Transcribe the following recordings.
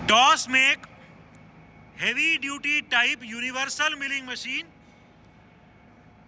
Tosmec heavy duty type universal milling machine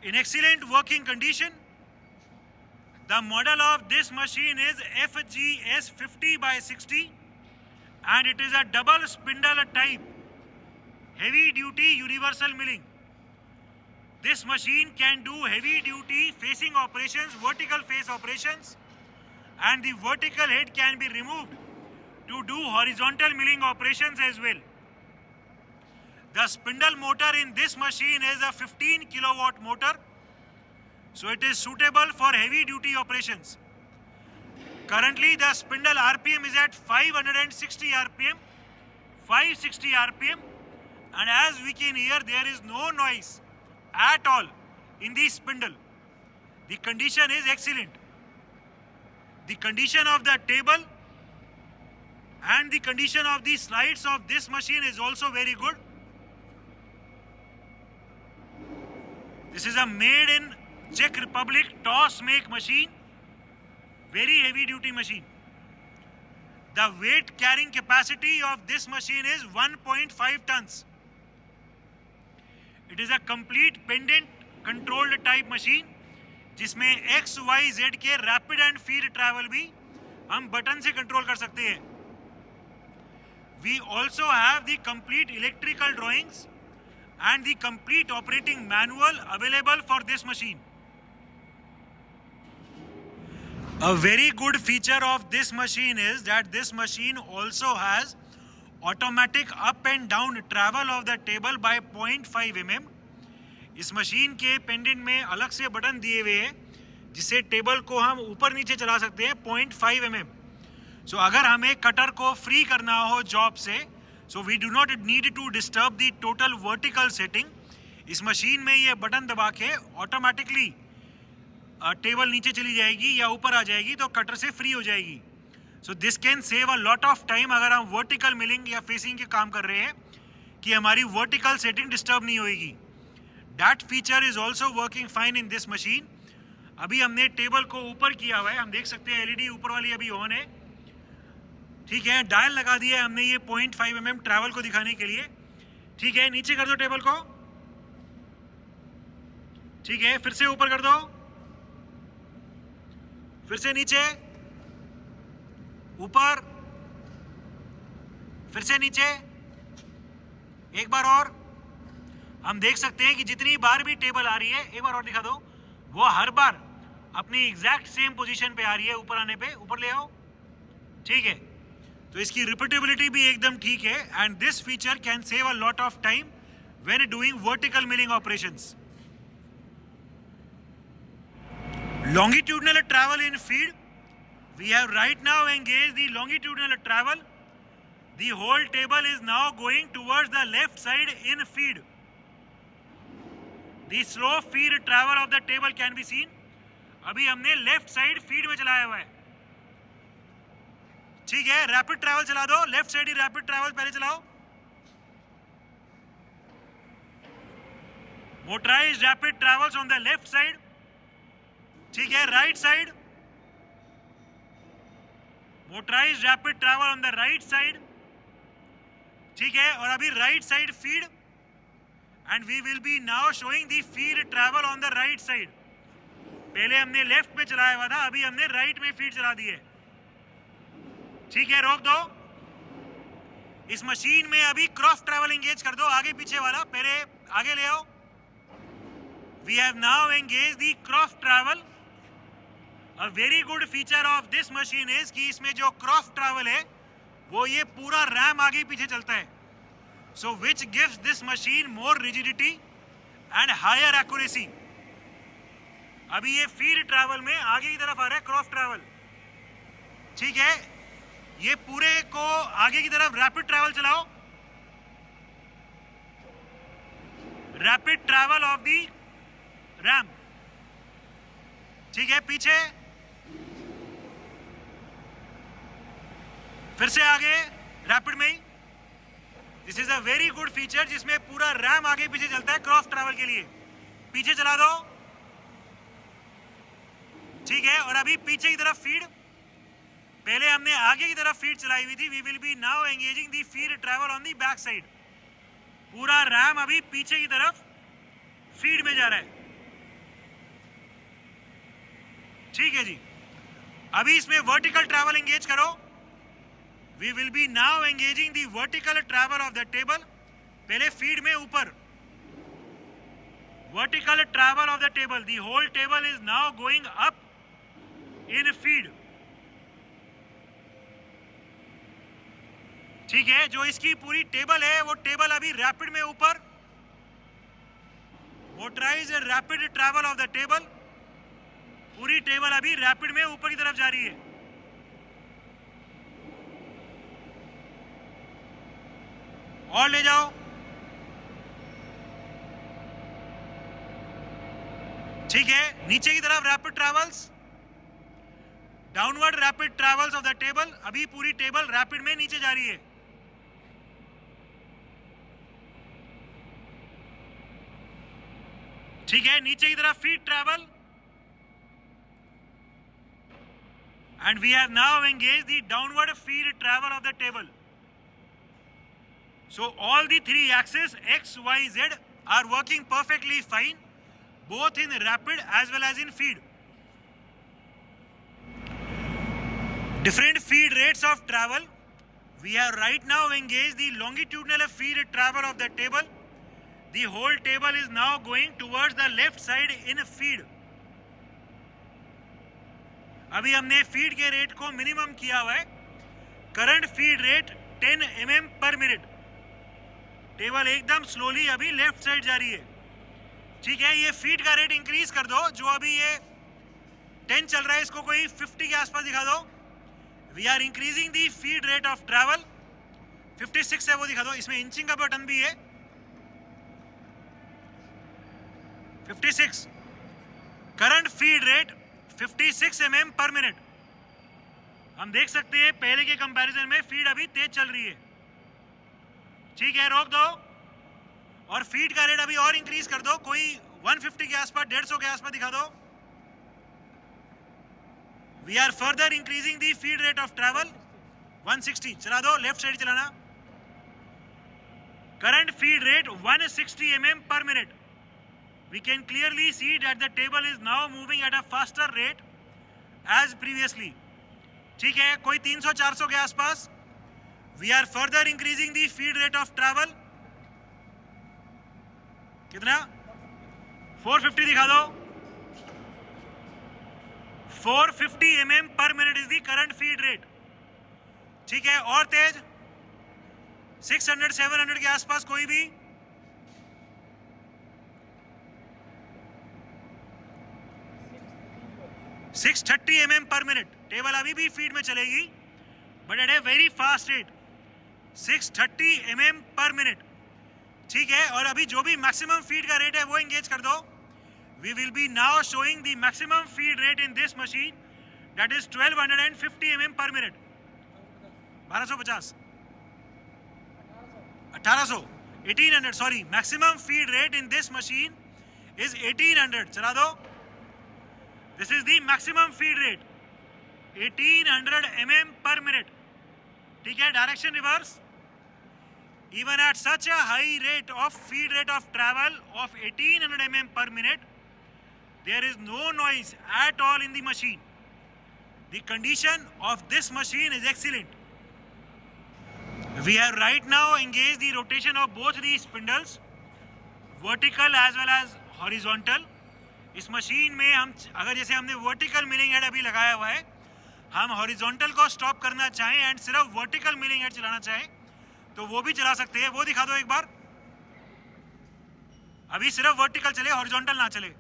in excellent working condition. The model of this machine is FGS 50/60 and it is a double spindle type heavy duty universal milling. This machine can do heavy duty facing operations, vertical face operations, and the vertical head can be removed to do horizontal milling operations as well. The spindle motor in this machine is a 15 kilowatt motor, so it is suitable for heavy duty operations. Currently the spindle RPM is at 560 RPM, 560 RPM, and as we can hear there is no noise at all in the spindle. The condition is excellent. The condition of the table and the condition of the slides of this machine is also very good. This is a made in Czech Republic Tosmec machine, very heavy duty machine. The weight carrying capacity of this machine is 1.5 tons. It is a complete pendant controlled type machine जिसमें X, Y, Z के rapid and feed travel भी हम button से control कर सकते हैं. We also have the complete electrical drawings and the complete operating manual available for this machine. A very good feature of this machine is that this machine also has automatic up and down travel of the table by 0.5 mm. इस machine के pendant में अलग से button दिए हुए हैं जिससे table को हम ऊपर नीचे चला सकते हैं 0.5 mm. सो अगर हमें कटर को फ्री करना हो जॉब से, so we do not need to disturb the total vertical setting. इस मशीन में ये बटन दबा के ऑटोमेटिकली टेबल नीचे चली जाएगी या ऊपर आ जाएगी तो कटर से फ्री हो जाएगी. So this can save a lot of time अगर हम वर्टिकल मिलिंग या फेसिंग के काम कर रहे हैं कि हमारी वर्टिकल सेटिंग डिस्टर्ब नहीं होएगी. That feature is also working fine in this machine. अभी हमने टेबल को ऊपर किया हुआ है, हम देख सकते हैं एलईडी ऊपर वाली अभी ऑन है. ठीक है, डायल लगा दिया है हमने ये 0.5 mm ट्रैवल को दिखाने के लिए. ठीक है, नीचे कर दो टेबल को. ठीक है, फिर से ऊपर कर दो, फिर से नीचे, ऊपर, फिर से नीचे, एक बार और. हम देख सकते हैं कि जितनी बार भी टेबल आ रही है, एक बार और दिखा दो, वो हर बार अपनी एग्जैक्ट सेम पोजीशन पे आ रही है. ऊपर आने पे ऊपर ले आओ. ठीक है, तो इसकी रिपीटेबिलिटी भी एकदम ठीक है. And this feature can save a lot of time when doing vertical milling operations. Longitudinal travel in feed. We have right now engaged the longitudinal travel. The whole table is now going towards the left side in feed. The slow feed travel of the table can be seen. अभी हमने left side feed में चलाया हुआ है. ठीक है, rapid travel चला दो. लेफ्ट साइड ही रैपिड ट्रैवल पहले चलाओ. Motorised rapid travels on the left side. ठीक है, right side motorised rapid travel on the right side. ठीक है, और अभी right side feed and we will be now showing the feed travel on the right side. पहले हमने left में चलाया हुआ था, अभी हमने राइट में फीड चला दी है. ठीक है, रोक दो. इस मशीन में अभी क्रॉस ट्रैवल एंगेज कर दो, आगे पीछे वाला. पहले आगे ले आओ. We have now engage the cross travel. A very good feature of this machine is कि इसमें जो क्रॉस ट्रैवल है वो ये पूरा रैम आगे पीछे चलता है. So which gives this machine more rigidity and higher accuracy. अभी ये फीड ट्रैवल में आगे की तरफ आ रहा है क्रॉस ट्रैवल. ठीक है, ये पूरे को आगे की तरफ रैपिड ट्रैवल चलाओ. Rapid travel of the ram. ठीक है, पीछे, फिर से आगे रैपिड में ही. This is a very good feature जिसमें पूरा रैम आगे पीछे चलता है क्रॉस ट्रैवल के लिए. पीछे चला दो. ठीक है, और अभी पीछे की तरफ फीड. पहले हमने आगे की तरफ फीड चलाई हुई थी, we will be now engaging the feed travel on the back side. पूरा रैम अभी पीछे की तरफ फीड में जा रहा है, ठीक है जी। अभी इसमें वर्टिकल ट्रैवल एंगेज करो। We will be now engaging the vertical travel of the table. पहले फीड में ऊपर, vertical travel of the table, the whole table is now going up in feed, ठीक है। जो इसकी पूरी टेबल है वो टेबल अभी रैपिड में ऊपर, motorise rapid travel of the table, पूरी टेबल अभी रैपिड में ऊपर की तरफ जा रही है। और ले जाओ, ठीक है। नीचे की तरफ rapid travels, downward rapid travels of the table, अभी पूरी टेबल रैपिड में नीचे जा रही है, ठीक है। नीचे की तरफ feed travel, and we have now engaged the downward feed travel of the table. So all the three axes X, Y, Z are working perfectly fine, both in rapid as well as in feed. Different feed rates of travel. We have right now engaged the longitudinal feed travel of the table. The whole table is now going towards the left side in feed. अभी हमने feed के rate को minimum किया हुआ है। Current feed rate 10 mm per minute. Table एकदम slowly अभी left side जा रही है, ठीक है। ये फीड का रेट इंक्रीज कर दो। जो अभी ये 10 चल रहा है इसको कोई 50 के आसपास दिखा दो। We are increasing the feed rate of travel. 56 है वो दिखा दो। इसमें इंचिंग का बटन भी है। 56 current feed rate 56 mm per minute. हम देख सकते हैं पहले के कंपैरिजन में फीड अभी तेज चल रही है, ठीक है। रोक दो और फीड का रेट अभी और इंक्रीज कर दो, कोई 150 के आसपास, 150 के आसपास दिखा दो। We are further increasing the feed rate of travel. 160 चला दो, लेफ्ट साइड चलाना। Current feed rate 160 mm per minute. We can clearly see that the table is now moving at a faster rate as previously, ठीक है। कोई 300-400 के आसपास। We are further increasing the feed rate of travel। कितना? 450 दिखा दो। 450 mm per minute is the current feed rate, ठीक है। और तेज 600-700 के आसपास कोई भी। 630 mm पर मिनट। टेबल अभी भी फीड में चलेगी but at a very fast rate. 630 mm per minute, ठीक है। और अभी जो भी मैक्सिमम फीड का रेट है वो एंगेज कर दो। We will be now showing the maximum feed rate in this machine, that is 1250 mm per minute. 1250 1800 1800 sorry, maximum feed rate in this machine is 1800। चला दो। This is the maximum feed rate, 1800 mm per minute, ठीक है। Direction reverse. Even at such a high rate of feed rate of travel of 1800 mm per minute, there is no noise at all in the machine. The condition of this machine is excellent. We have right now engaged the rotation of both the spindles, vertical as well as horizontal. इस machine में हम अगर जैसे हमने vertical milling head अभी लगाया हुआ है, हम हॉरिजॉन्टल को स्टॉप करना चाहें एंड सिर्फ वर्टिकल मिलिंग हेड चलाना चाहें तो वो भी चला सकते हैं। वो दिखा दो एक बार। अभी सिर्फ वर्टिकल चले, हॉरिजॉन्टल ना चले।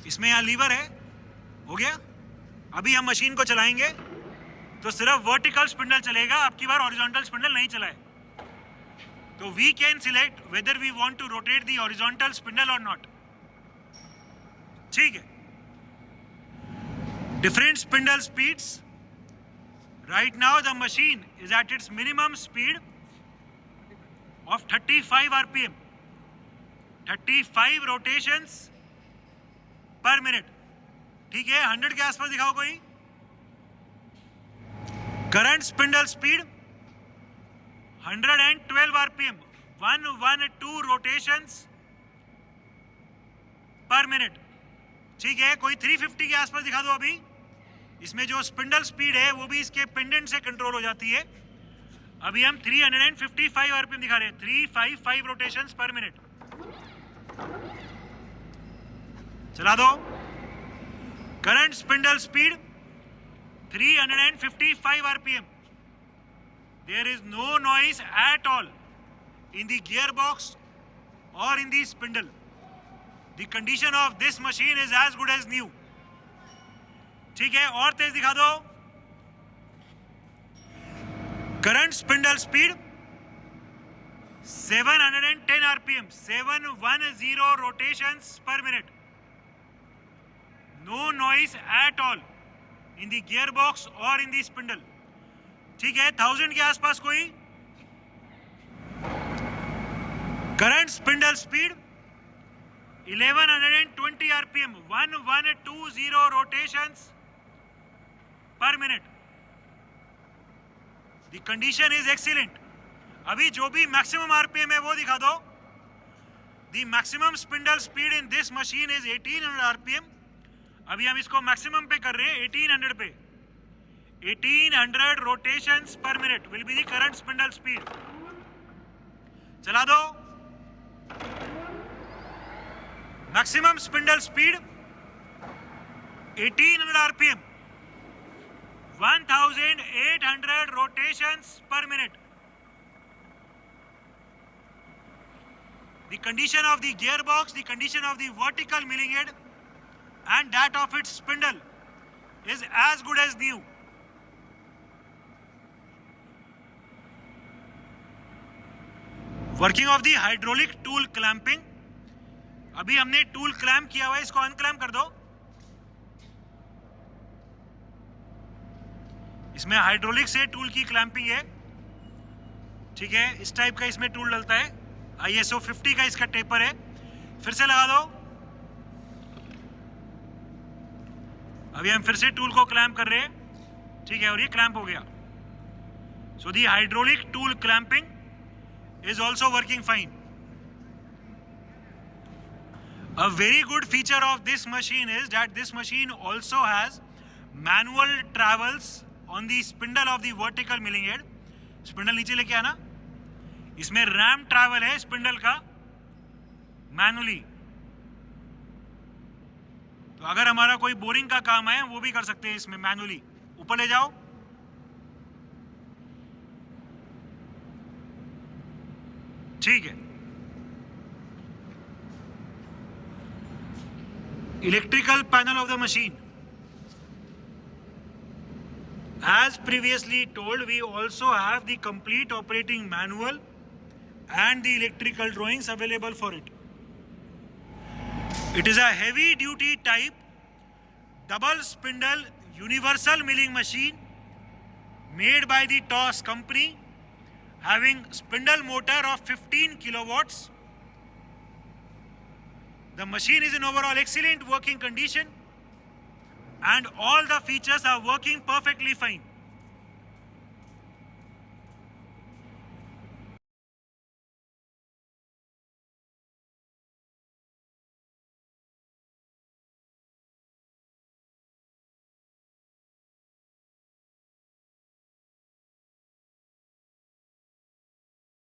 इसमें यहाँ लीवर है, हो गया। अभी हम मशीन को चलाएंगे तो सिर्फ वर्टिकल स्पिंडल चलेगा, अब की बार हॉरिजॉन्टल स्पिंडल नहीं चलाए। तो we can select whether we want to rotate the horizontal spindle or not, ठीक है। Different spindle speeds. Right now the machine is at its minimum speed of 35 RPM, 35 rotations पर minute. ठीक है, 100 के आसपास दिखाओ कोई। Current spindle speed 112 RPM, 112 rotations per minute. ठीक है, कोई 350 के आसपास दिखा दो। अभी इसमें जो स्पिंडल स्पीड है वो भी इसके पेंडेंट से कंट्रोल हो जाती है। अभी हम 355 आरपीएम दिखा रहे हैं, 355 रोटेशंस पर मिनट। चला दो। Current spindle speed 355 RPM. There is no noise at all in the gear box और in the spindle. The condition of this machine is as good as new. ठीक है, और तेज दिखा दो। Current spindle speed 710 RPM, 710 rotations per minute. No noise at all in the gear box और in the spindle. ठीक है, 1000 के आसपास कोई। Current spindle speed 1120 RPM, 1120 rotations per minute. The condition is excellent. अभी जो भी मैक्सिमम आरपीएम है वो दिखा दो। The maximum spindle speed in this machine is 1800 RPM. अभी हम इसको मैक्सिमम पे कर रहे हैं, 1800 पे। 1800 rotations per minute will be the current spindle speed. चला दो। Maximum spindle speed 1800 RPM, 1800 rotations per minute. The condition of the gearbox, the condition of the vertical milling head and that of its spindle is as good as new. Working of the hydraulic tool clamping. अभी हमने tool clamp किया हुआ है, इसको अनक्लैम्प कर दो। इसमें hydraulic से टूल की क्लैंपिंग है, ठीक है। इस टाइप का इसमें टूल डलता है, ISO 50 का इसका टेपर है। फिर से लगा दो। अभी हम फिर से टूल को क्लैंप कर रहे हैं, ठीक है, और ये क्लैंप हो गया। So the hydraulic tool clamping is also working fine. A very good feature of this machine is that this machine also has manual travels on the spindle of the vertical milling head. Spindle नीचे लेके आना, इसमें RAM travel है spindle का manually. तो अगर हमारा कोई बोरिंग का काम है वो भी कर सकते हैं इसमें मैनुअली। ऊपर ले जाओ, ठीक है। Electrical panel of the machine. As previously told, we also have the complete operating manual and the electrical drawings available for it. It is a heavy duty type double spindle universal milling machine made by the TOS company, having spindle motor of 15 kilowatts. The machine is in overall excellent working condition and all the features are working perfectly fine.